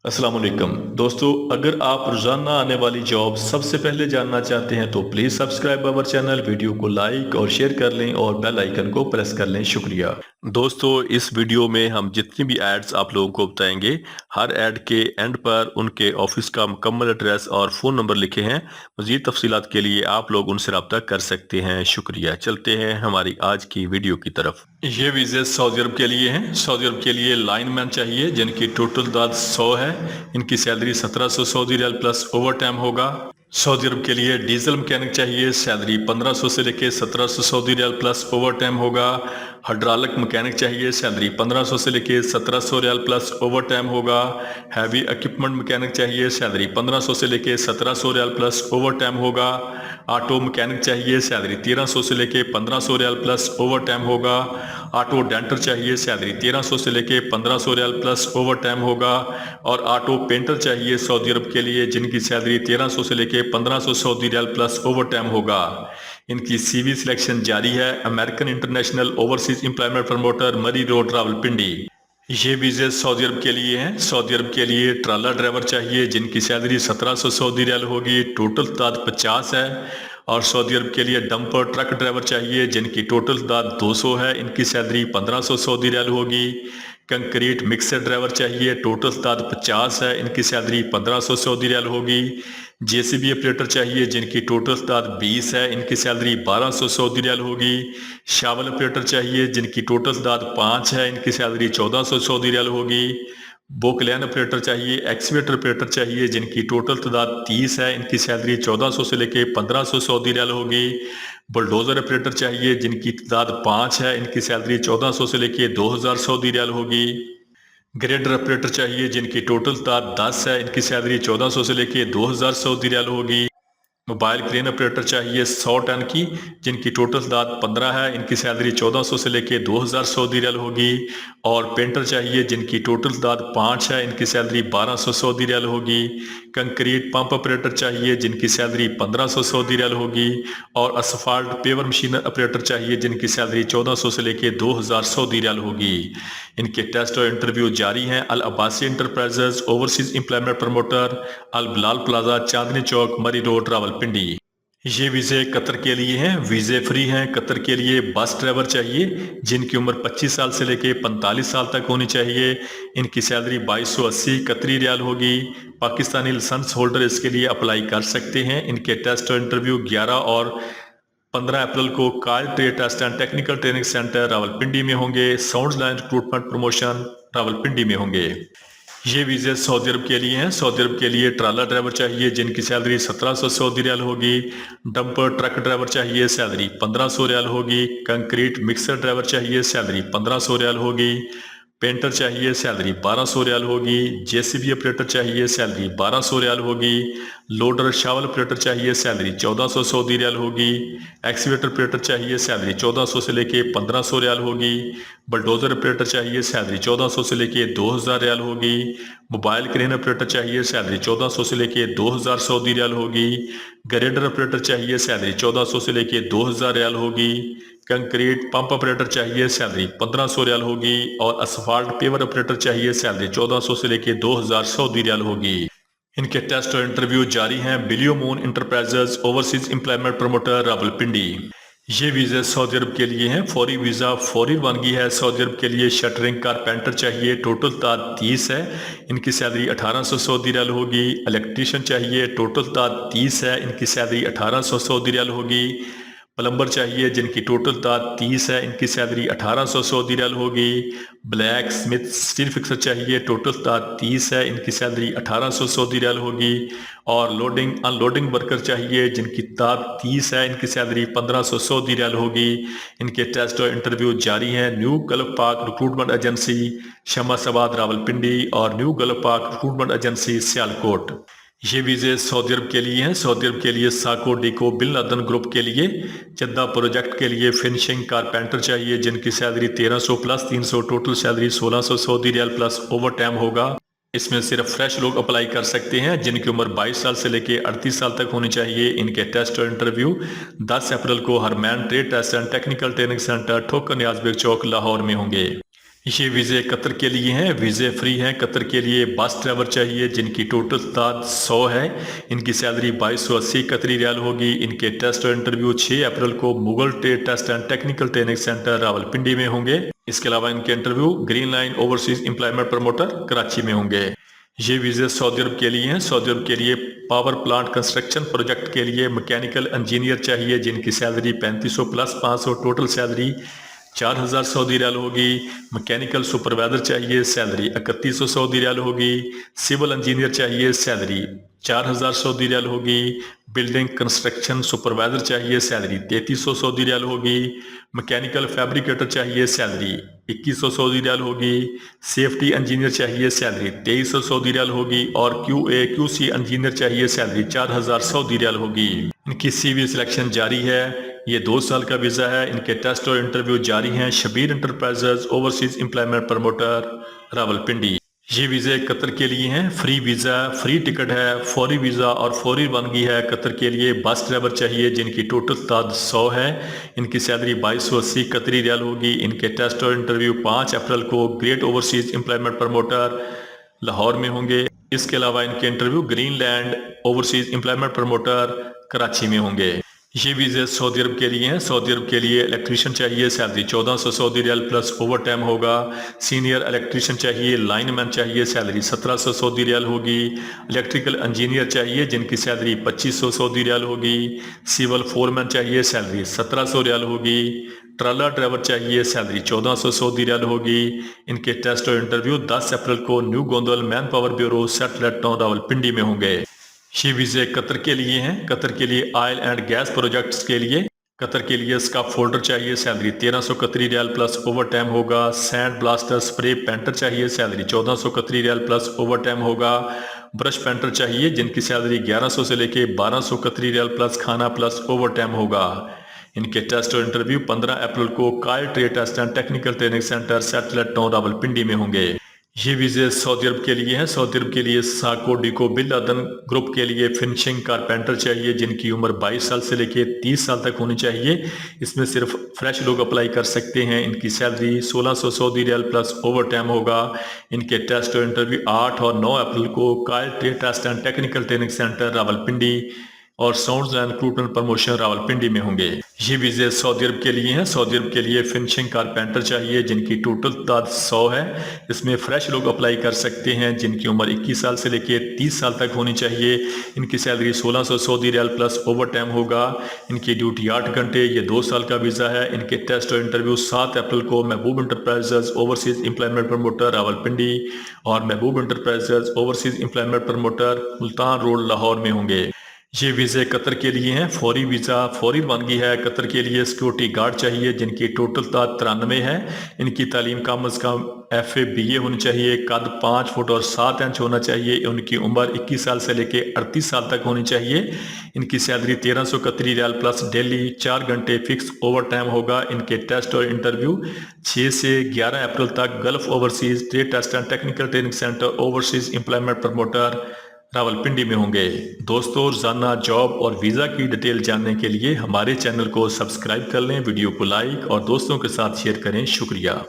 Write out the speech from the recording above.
अस्सलाम वालेकुम दोस्तों, अगर आप रोजाना आने वाली जॉब सबसे पहले जानना चाहते हैं तो please subscribe our channel, video को लाइक और शेयर कर लें और बेल आइकन को प्रेस कर लें। शुक्रिया दोस्तों। इस वीडियो में हम जितनी भी एड्स आप लोगों को बताएंगे, हर एड के एंड पर उनके ऑफिस का मुकम्मल एड्रेस और फ़ोन नंबर लिखे हैं। मज़ीद तफसीलात के लिए आप लोग उनसे रब्ता कर सकते हैं। शुक्रिया। चलते हैं हमारी आज की वीडियो की तरफ। ये वीज़े सऊदी अरब के लिए हैं। सऊदी अरब के लिए लाइनमैन चाहिए जिनकी टोटल दाद 100 है। इनकी salary 1700 Saudi riyal plus overtime होगा। सऊदी अरब के लिए डीजल मैकेनिक चाहिए, सैलरी 1500 से लेके 1700 Saudi riyal plus overtime होगा। हाइड्रोलिक मैकेनिक चाहिए, सैलरी 1500 से लेके 1700 रियाल प्लस ओवर टाइम होगा। हैवी इक्विपमेंट मैकेनिक चाहिए, सैलरी 1500 से लेके 1700 रियाल प्लस ओवर टाइम होगा। ऑटो मैकेनिक चाहिए, सैलरी 1300 से लेके 1500 रियाल प्लस ओवर टाइम होगा। ऑटो डेंटर चाहिए, सैलरी 1300 से लेके 1500 रियाल प्लस ओवर टाइम होगा। और ऑटो पेंटर चाहिए सऊदी अरब के लिए जिनकी सैलरी 1300 से लेके 1500 Saudi riyal plus overtime होगा। इनकी सीवी सिलेक्शन जारी है। American international overseas employment promoter Murree road Rawalpindi. ये वीजे सऊदी अरब के लिए हैं। सऊदी अरब के लिए ट्राला ड्राइवर चाहिए जिनकी सैलरी 1700 सऊदी रियाल होगी। टोटल तादाद 50 है। और सऊदी अरब के लिए डंपर ट्रक ड्राइवर चाहिए जिनकी टोटल तादाद 200 है। इनकी सैलरी 1500 सऊदी रियाल होगी। कंक्रीट मिक्सर ड्राइवर चाहिए, टोटल तादाद 50 है। इनकी सैलरी 1500 सऊदी रियाल होगी। जेसीबी ऑपरेटर चाहिए जिनकी टोटल तादाद 20 है। इनकी सैलरी 1200 सऊदी रियाल होगी। शावल ऑपरेटर चाहिए जिनकी टोटल तादाद 5 है। इनकी सैलरी 1400 सऊदी रियाल होगी। बोकलैन ऑपरेटर चाहिए, एक्सीवेटर ऑपरेटर चाहिए जिनकी टोटल तादाद 30 है। इनकी सैलरी 1400 से लेके 1500 सऊदी रियाल होगी। बुलडोजर ऑपरेटर चाहिए जिनकी तादाद 5 है। इनकी सैलरी 1400 से लेके 2000 सऊदी रियाल होगी। ग्रेडर ऑपरेटर चाहिए जिनकी टोटल तादाद 10 है। इनकी सैलरी 1400 से लेके 2000 सऊदी रियाल होगी। मोबाइल क्रेन ऑपरेटर चाहिए 100 टन की जिनकी टोटल तादाद 15 है। इनकी सैलरी 1400 से लेके 2000 सऊदी रियाल होगी। और पेंटर चाहिए जिनकी टोटल तादाद 5 है। इनकी सैलरी 1200 सऊदी रियाल होगी। कंक्रीट पंप ऑपरेटर चाहिए जिनकी सैलरी 1500 सऊदी रियाल होगी। और असफाल्ट पेवर मशीन ऑपरेटर चाहिए जिनकी सैलरी 1400 से लेके 2000 सऊदी रियाल होगी। इनके टेस्ट और इंटरव्यू जारी हैं। Al Abbasi enterprises overseas employment promoter, Al Bilal plaza, Chandni Chowk, Murree road, Rawalpindi. ये वीज़े कतर के लिए हैं। वीज़े फ्री हैं। कतर के लिए बस ड्राइवर चाहिए जिनकी उम्र 25 साल से लेके 45 साल तक होनी चाहिए। इनकी सैलरी 2280 कतरी रियाल होगी। पाकिस्तानी लाइसेंस होल्डर इसके लिए अप्लाई कर सकते हैं। इनके टेस्ट और इंटरव्यू 11 और 15 अप्रैल को car trade test and technical training centre Rawalpindi में होंगे। Sound line recruitment promotion Rawalpindi में होंगे। ये वीज़े सऊदी अरब के लिए हैं। सऊदी अरब के लिए ट्राला ड्राइवर चाहिए जिनकी सैलरी 1700 सऊदी रियाल होगी। डंपर ट्रक ड्राइवर चाहिए, सैलरी 1500 रियाल होगी। कंक्रीट मिक्सर ड्राइवर चाहिए, सैलरी 1500 रियाल होगी। पेंटर चाहिए, सैलरी 1200 रियाल होगी। जेसीबी ऑपरेटर चाहिए, सैलरी 1200 रियाल होगी। लोडर शावल ऑपरेटर चाहिए, सैलरी 1400 सऊदी रियाल होगी। एक्सीवेटर ऑपरेटर चाहिए, सैलरी 1400 से लेके 1500 रियाल होगी। बुलडोजर ऑपरेटर चाहिए, सैलरी 1400 से लेके 2000 रियाल होगी। मोबाइल क्रेन ऑपरेटर चाहिए, सैलरी 1400 से लेके 2000 सऊदी रियाल होगी। ग्रेडर ऑपरेटर चाहिए, सैलरी 1400 से लेके 2000 रियाल होगी। कंक्रीट पंप ऑपरेटर चाहिए, सैलरी 1500 रियाल होगी। और असफाल्ट पेवर ऑपरेटर चाहिए, सैलरी 1400 से लेके 2000 सऊदी रियाल होगी। इनके टेस्ट और इंटरव्यू जारी हैं। बिलियो Moon enterprises overseas employment promoter Rawalpindi. ये वीज़े सऊदी अरब के लिए हैं। फौरी वीज़ा फौरी रवानगी है। सऊदी अरब के लिए शटरिंग कारपेंटर चाहिए, टोटल तादाद 30 है। इनकी सैलरी 1800 सऊदी रियाल होगी। इलेक्ट्रीशियन चाहिए, टोटल तादाद 30 है। इनकी सैलरी 1800 सऊदी रियाल होगी। प्लम्बर चाहिए जिनकी टोटल तादाद 30 है। इनकी सैलरी 1800 सऊदी रियाल होगी। ब्लैक स्मिथ स्टील फिक्सर चाहिए, टोटल तादाद 30 है। इनकी सैलरी 1800 सऊदी रियाल होगी। और लोडिंग अनलोडिंग वर्कर चाहिए जिनकी तादाद 30 है। इनकी सैलरी 1500 सऊदी रियाल होगी। इनके टेस्ट और इंटरव्यू जारी हैं। न्यू गल्फ पाक रिक्रूटमेंट एजेंसी शमासाबाद रावलपिंडी और न्यू गल्फ पाक रिक्रूटमेंट एजेंसी सियालकोट। ये वीज़े सऊदी अरब के लिए हैं। सऊदी अरब के लिए साको डिको बिन लादेन ग्रुप के लिए जद्दा प्रोजेक्ट के लिए फिनिशिंग कारपेंटर चाहिए जिनकी सैलरी 1300 प्लस 300, total salary 1600 Saudi riyal plus overtime होगा। इसमें सिर्फ फ्रेश लोग अप्लाई कर सकते हैं जिनकी उम्र 22 साल से लेकर 38 साल तक होनी चाहिए। इनके टेस्ट और इंटरव्यू 10 अप्रैल को Harman trade test and technical training centre Thokar Niaz bag चौक लाहौर में होंगे। ये वीज़े कतर के लिए हैं, वीज़े फ्री हैं। कतर के लिए बस ड्राइवर चाहिए जिनकी टोटल तादाद 100 है। इनकी सैलरी 2280 कतरी रियाल होगी। इनके टेस्ट और इंटरव्यू 6 अप्रैल को Mughal trade test and technical training centre Rawalpindi में होंगे। इसके अलावा इनके interview green line overseas employment promoter Karachi में होंगे। ये वीज़े सऊदी अरब के लिए हैं। सऊदी अरब के लिए पावर प्लांट कंस्ट्रक्शन प्रोजेक्ट के लिए मैकेनिकल इंजीनियर चाहिए जिनकी सैलरी 3500 प्लस 500 टोटल सैलरी 4000 सऊदी रियाल होगी। मैकेनिकल सुपरवाइजर चाहिए, सैलरी 3100 सऊदी रियाल होगी। सिविल इंजीनियर चाहिए, सैलरी 4000 सऊदी रियाल होगी। बिल्डिंग कंस्ट्रक्शन सुपरवाइजर चाहिए, सैलरी 3300 सऊदी रियाल होगी। मैकेनिकल फैब्रिकेटर चाहिए, सैलरी 2100 सऊदी रियाल होगी। सेफ्टी इंजीनियर चाहिए, सैलरी 2300 सऊदी रियाल होगी। और QA/QC इंजीनियर चाहिए, सैलरी 4000 सऊदी रियाल होगी। इनकी CV सिलेक्शन जारी है। ये 2 साल का वीज़ा है। इनके टेस्ट और इंटरव्यू जारी हैं। Shabbir enterprises overseas employment promoter Rawalpindi. ये वीज़े कतर के लिए हैं। फ्री वीज़ा, फ्री टिकट है, फौरी वीज़ा और फौरी रवानगी है। कतर के लिए बस ड्राइवर चाहिए जिनकी टोटल तादाद 100 है। इनकी सैलरी 2280 कतरी रियाल होगी। इनके टेस्ट और इंटरव्यू 5 अप्रैल को great overseas employment promoter Lahore में होंगे। इसके अलावा इनके interview green land overseas employment promoter Karachi में होंगे। ये वीज़े सऊदी अरब के लिए हैं। सऊदी अरब के लिए इलेक्ट्रीशियन चाहिए, salary 1400 Saudi riyal plus overtime होगा। सीनियर इलेक्ट्रीशियन चाहिए, लाइनमैन चाहिए, सैलरी 1700 सऊदी रियाल होगी। इलेक्ट्रिकल इंजीनियर चाहिए जिनकी सैलरी 2500 सऊदी रियाल होगी। सिविल फोरमैन चाहिए, सैलरी 1700 रियाल होगी। ट्रला ड्राइवर चाहिए, सैलरी 1400 सऊदी रियाल होगी। इनके टेस्ट और इंटरव्यू 10 अप्रैल को new Gondal man power bureau satellite town Rawalpindi में होंगे। ये वीज़े कतर के लिए हैं। कतर के लिए ऑयल एंड गैस प्रोजेक्ट्स के लिए कतर के लिए इसका फोल्डर चाहिए, salary 1300 Qatari riyal plus overtime होगा। सैंड ब्लास्टर स्प्रे पेंटर चाहिए, salary 1400 Qatari riyal plus overtime होगा। ब्रश पेंटर चाहिए जिनकी सैलरी 1100 से लेके 1200 कतरी रियाल प्लस खाना प्लस ओवर टाइम होगा। इनके टेस्ट और इंटरव्यू 15 अप्रैल को कायल trade test and technical training centre satellite town Rawalpindi में होंगे। ये वीज़े सऊदी अरब के लिए हैं। सऊदी अरब के लिए साको डिको बिन लादेन ग्रुप के लिए फिनिशिंग कारपेंटर चाहिए जिनकी उम्र 22 साल से लेकर 30 साल तक होनी चाहिए। इसमें सिर्फ फ्रेश लोग अप्लाई कर सकते हैं। इनकी salary 1600 Saudi riyal plus overtime होगा। इनके टेस्ट और इंटरव्यू 8 और 9 अप्रैल को कायल trade test and technical training centre Rawalpindi और sounds and recruitment promotion Rawalpindi में होंगे। ये वीज़े सऊदी अरब के लिए हैं। सऊदी अरब के लिए फिनिशिंग कारपेंटर चाहिए जिनकी टोटल तादाद 100 है। इसमें फ्रेश लोग अप्लाई कर सकते हैं जिनकी उम्र 21 साल से लेकर 30 साल तक होनी चाहिए। इनकी salary 1600 Saudi riyal plus overtime होगा। इनकी ड्यूटी 8 घंटे। ये 2 साल का वीज़ा है। इनके टेस्ट और इंटरव्यू 7 अप्रैल को महबूब enterprises overseas employment promoter Rawalpindi और महबूब enterprises overseas employment promoter Multan road Lahore में होंगे। ये वीज़े कतर के लिए हैं। फौरी वीज़ा, फौरी रवानगी है। कतर के लिए सिक्योरिटी गार्ड चाहिए जिनकी टोटल तादाद 93 है। इनकी तालीम कम अज़ कम FA BA होनी चाहिए। कद 5 फुट और 7 इंच होना चाहिए। उनकी उम्र 21 साल से लेकर 38 साल तक होनी चाहिए। इनकी salary 1300 Qatari riyal plus daily 4 घंटे फिक्स ओवर टाइम होगा। इनके टेस्ट और इंटरव्यू 6 से 11 अप्रैल तक Gulf overseas trade test and technical training centre overseas employment promoter Rawalpindi में होंगे। दोस्तों, रोजाना जॉब और वीज़ा की डिटेल जानने के लिए हमारे चैनल को सब्सक्राइब कर लें, वीडियो को लाइक और दोस्तों के साथ शेयर करें। शुक्रिया।